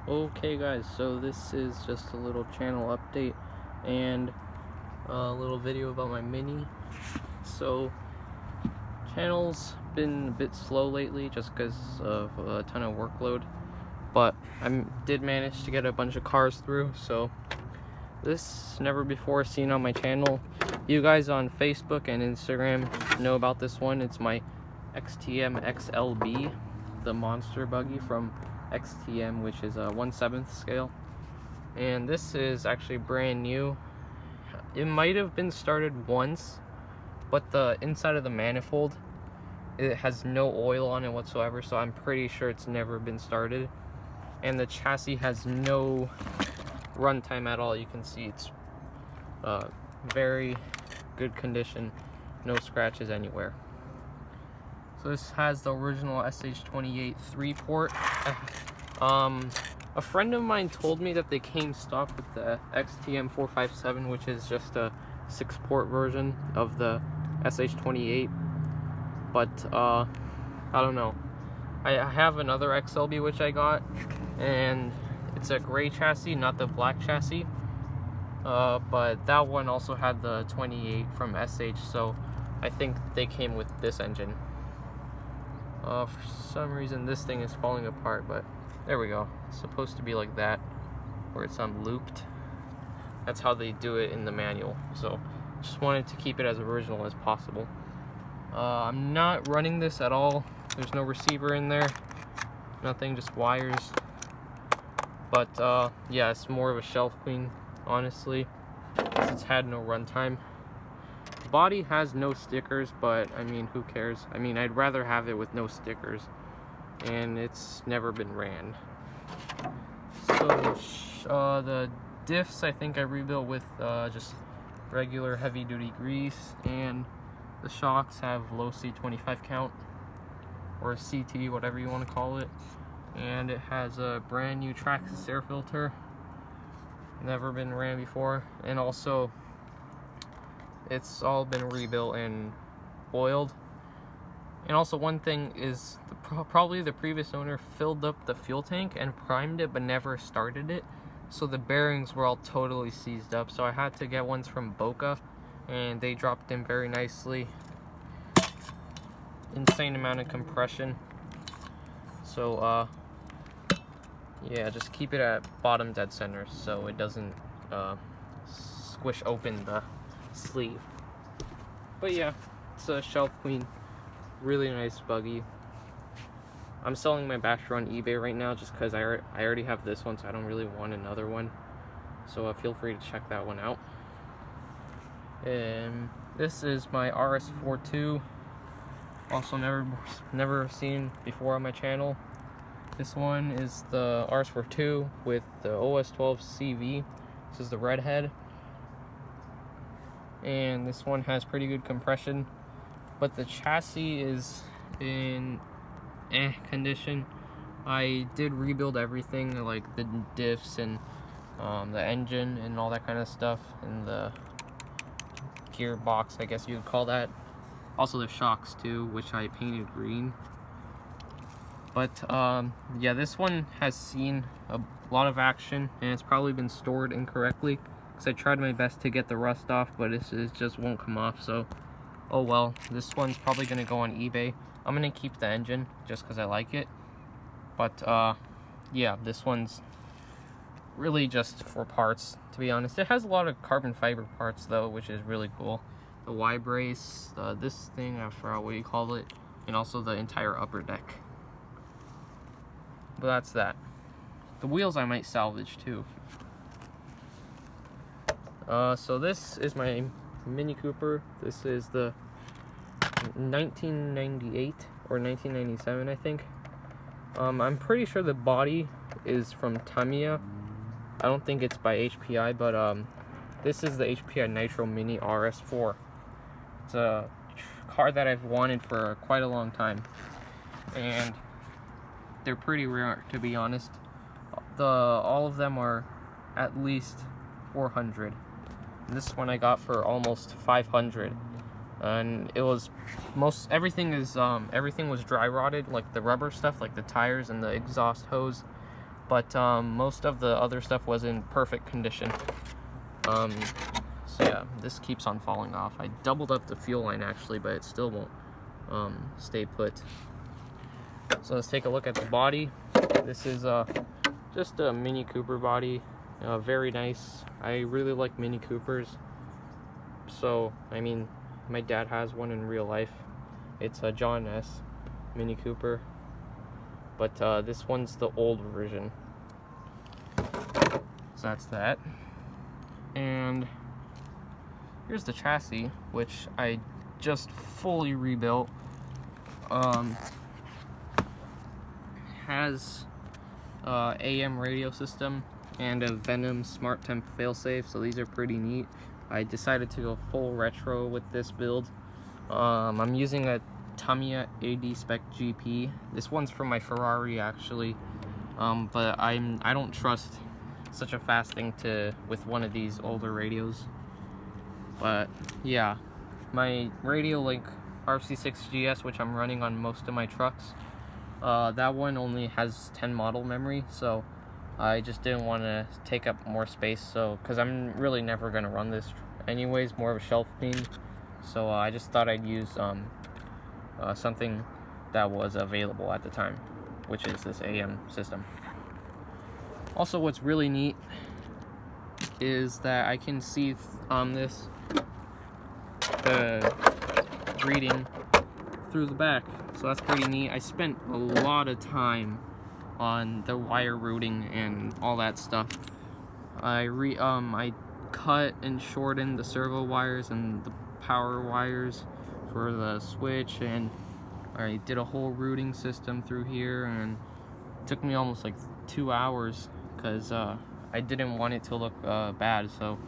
Okay guys, so this is just a little channel update and a little video about my Mini. So channel's been a bit slow lately just because of a ton of workload, but I did manage to get a bunch of cars through, so this never before seen on my channel. You guys on Facebook and Instagram know about this one. It's my XTM XLB, the monster buggy from XTM, which is a 1/7 scale, and this is actually brand new. It might have been started once, but the inside of the manifold, it has no oil on it whatsoever, so I'm pretty sure it's never been started. And the chassis has no runtime at all. You can see it's very good condition, no scratches anywhere. So this has the original SH28 3-port. A friend of mine told me that they came stock with the XTM 457, which is just a 6-port version of the SH28. But I don't know. I have another XLB which I got, and it's a gray chassis, not the black chassis. But that one also had the 28 from SH, so I think they came with this engine. For some reason this thing is falling apart, but there we go. It's supposed to be like that, where it's looped. That's how they do it in the manual, so just wanted to keep it as original as possible. I'm not running this at all. There's no receiver in there, nothing, just wires. But yeah, it's more of a shelf clean, honestly, since it's had no runtime. The body has no stickers, but I mean, who cares? I mean, I'd rather have it with no stickers, and it's never been ran. So the diffs, I think I rebuilt with just regular heavy duty grease, and the shocks have low C25 count, or CT, whatever you want to call it. And it has a brand new Traxxas air filter, never been ran before, and also it's all been rebuilt and oiled. And also one thing is, probably the previous owner filled up the fuel tank and primed it but never started it, so the bearings were all totally seized up. So I had to get ones from Boca, and they dropped in very nicely. Insane amount of compression. So yeah, just keep it at bottom dead center so it doesn't squish open the sleeve. But yeah, it's a shelf clean, really nice buggy. I'm selling my Basher on eBay right now just because I already have this one, so I don't really want another one. So feel free to check that one out. And this is my RS4 2, also never seen before on my channel. This one is the RS4 2 with the OS12 CV. This is the red head. And this one has pretty good compression, but the chassis is in condition. I did rebuild everything, like the diffs and the engine and all that kind of stuff, and the gearbox, I guess you would call that. Also the shocks too, which I painted green. But yeah, this one has seen a lot of action, and it's probably been stored incorrectly, because I tried my best to get the rust off, but it just won't come off. So oh well. This one's probably gonna go on eBay. I'm gonna keep the engine just because I like it. But yeah, this one's really just for parts, to be honest. It has a lot of carbon fiber parts though, which is really cool. The Y brace, this thing, I forgot what you call it, and also the entire upper deck. But that's that. The wheels I might salvage too. So this is my Mini Cooper. This is the 1998 or 1997, I think. I'm pretty sure the body is from Tamiya. I don't think it's by HPI, but this is the HPI Nitro Mini RS4. It's a car that I've wanted for quite a long time, and they're pretty rare, to be honest. All of them are at least 400. And this one I got for almost 500, and it was everything was dry rotted, like the rubber stuff, like the tires and the exhaust hose but most of the other stuff was in perfect condition. So yeah, this keeps on falling off. I doubled up the fuel line actually, but it still won't stay put. So let's take a look at the body. This is just a Mini Cooper body. Very nice. I really like Mini Coopers. So, I mean, my dad has one in real life. It's a John S. Mini Cooper. But this one's the old version. So that's that. And here's the chassis, which I just fully rebuilt. Has AM radio system and a Venom Smart Temp failsafe, so these are pretty neat. I decided to go full retro with this build. I'm using a Tamiya AD Spec GP. This one's from my Ferrari actually, but I don't trust such a fast thing with one of these older radios. But yeah, my Radio Link RC6GS, which I'm running on most of my trucks, that one only has 10 model memory, so I just didn't want to take up more space, so because I'm really never going to run this anyways, more of a shelf theme. So I just thought I'd use something that was available at the time, which is this AM system. Also, what's really neat is that I can see the reading through the back, so that's pretty neat. I spent a lot of time on the wire routing and all that stuff. I cut and shortened the servo wires and the power wires for the switch, and I did a whole routing system through here, and it took me almost like 2 hours because I didn't want it to look bad, so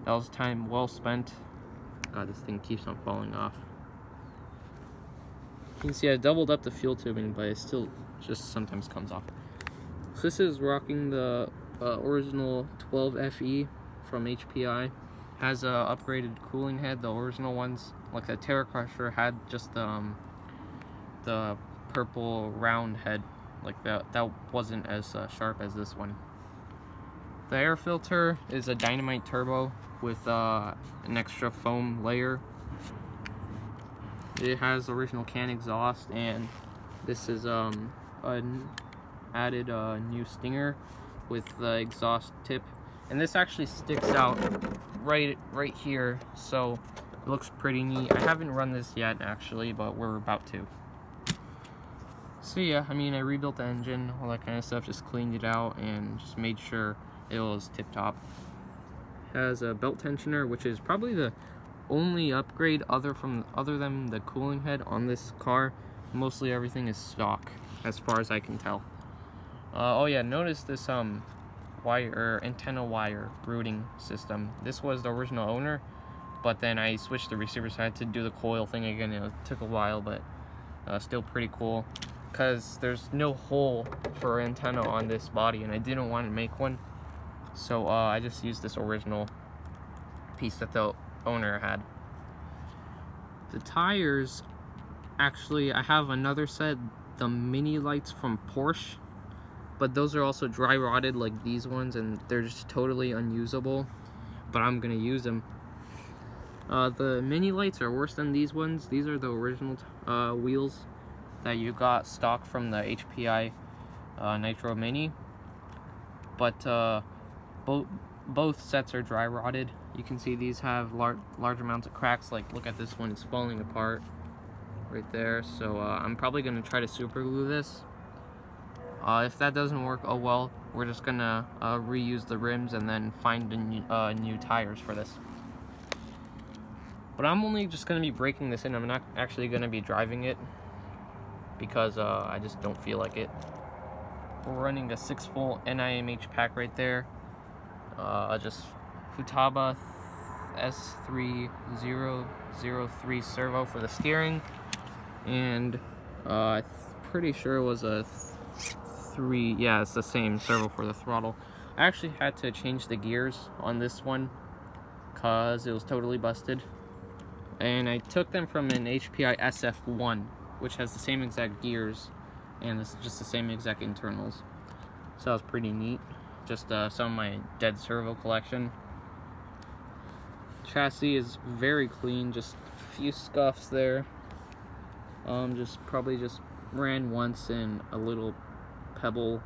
that was time well spent. God, this thing keeps on falling off. You can see I doubled up the fuel tubing, but it still just sometimes comes off. So this is rocking the original 12FE from HPI. Has a upgraded cooling head. The original ones, like the Terra Crusher, had just the purple round head. Like that wasn't as sharp as this one. The air filter is a Dynamite Turbo with an extra foam layer. It has original can exhaust, and this is an added new stinger with the exhaust tip, and this actually sticks out right here, so it looks pretty neat. I haven't run this yet actually, but we're about to. So yeah, I mean, I rebuilt the engine, all that kind of stuff, just cleaned it out and just made sure it was tip-top. Has a belt tensioner, which is probably the only upgrade other than the cooling head on this car. Mostly everything is stock, as far as I can tell. Oh yeah, notice this antenna wire routing system. This was the original owner, but then I switched the receivers, so I had to do the coil thing again. It took a while, but still pretty cool, because there's no hole for antenna on this body, and I didn't want to make one, so I just used this original piece that the owner had. The tires, actually, I have another set, the mini lights from Porsche, but those are also dry rotted like these ones, and they're just totally unusable, but I'm gonna use them. The mini lights are worse than these ones. These are the original wheels that you got stock from the HPI Nitro Mini, but both sets are dry rotted. You can see these have large amounts of cracks. Like, look at this one, it's falling apart right there. So I'm probably gonna try to super glue this. If that doesn't work, oh well, we're just gonna reuse the rims and then find new tires for this. But I'm only just gonna be breaking this in. I'm not actually gonna be driving it because I just don't feel like it. We're running a 6-volt NIMH pack right there. Just Futaba S3003 servo for the steering, and I'm pretty sure it was a yeah, it's the same servo for the throttle. I actually had to change the gears on this one because it was totally busted, and I took them from an HPI SF1, which has the same exact gears and it's just the same exact internals. So that was pretty neat. Just some of my dead servo collection. Chassis is very clean, just a few scuffs there. Probably just ran once and a little pebble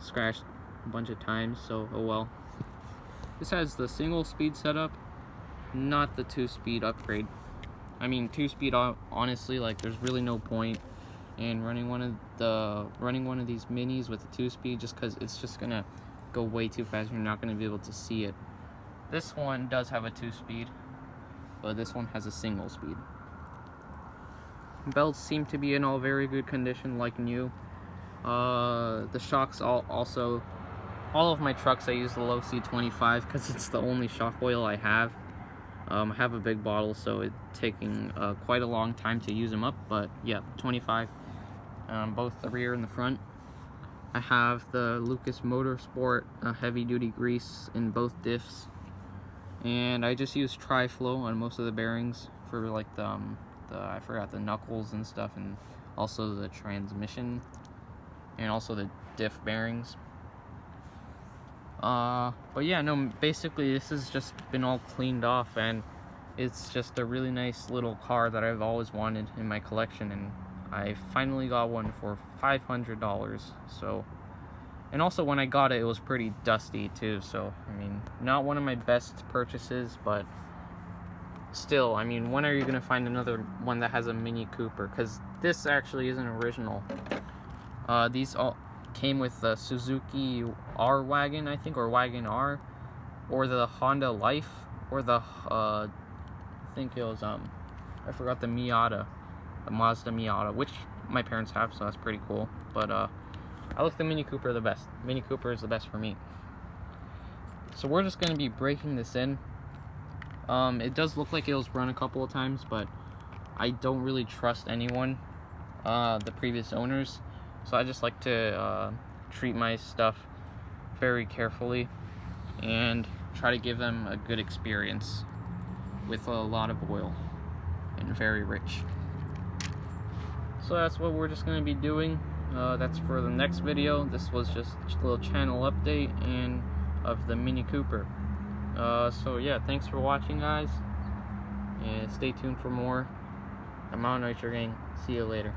scratched a bunch of times, so oh well. This has the single speed setup, not the 2-speed upgrade. I mean, 2-speed, honestly, like, there's really no point in running one of these minis with a 2-speed, just because it's just gonna go way too fast. You're not gonna be able to see it. This one does have a 2-speed, but this one has a single speed. Belts seem to be in all very good condition, like new. The shocks also, all of my trucks I use the low C25 because it's the only shock oil I have. I have a big bottle, so it's taking quite a long time to use them up, but yeah, 25, both the rear and the front. I have the Lucas Motorsport heavy duty grease in both diffs, and I just use Tri-Flow on most of the bearings for like I forgot the knuckles and stuff, and also the transmission, and also the diff bearings. But yeah, no, basically this has just been all cleaned off, and it's just a really nice little car that I've always wanted in my collection, and I finally got one for $500. So, and also when I got it, it was pretty dusty too, so I mean, not one of my best purchases, but still, I mean, when are you gonna find another one that has a Mini Cooper? Because this actually isn't original. These all came with the Suzuki R-Wagon, I think, or Wagon R, or the Honda Life, or the I think it was I forgot the Miata, the Mazda Miata, which my parents have, so that's pretty cool. But I like the Mini Cooper the best. Mini Cooper is the best for me. So we're just gonna be breaking this in. It does look like it was run a couple of times, but I don't really trust anyone, the previous owners. So I just like to treat my stuff very carefully and try to give them a good experience with a lot of oil and very rich. So that's what we're just going to be doing. That's for the next video. This was just a little channel update and of the Mini Cooper. So yeah, thanks for watching, guys, and stay tuned for more. I'm on Nitro Gang. See you later.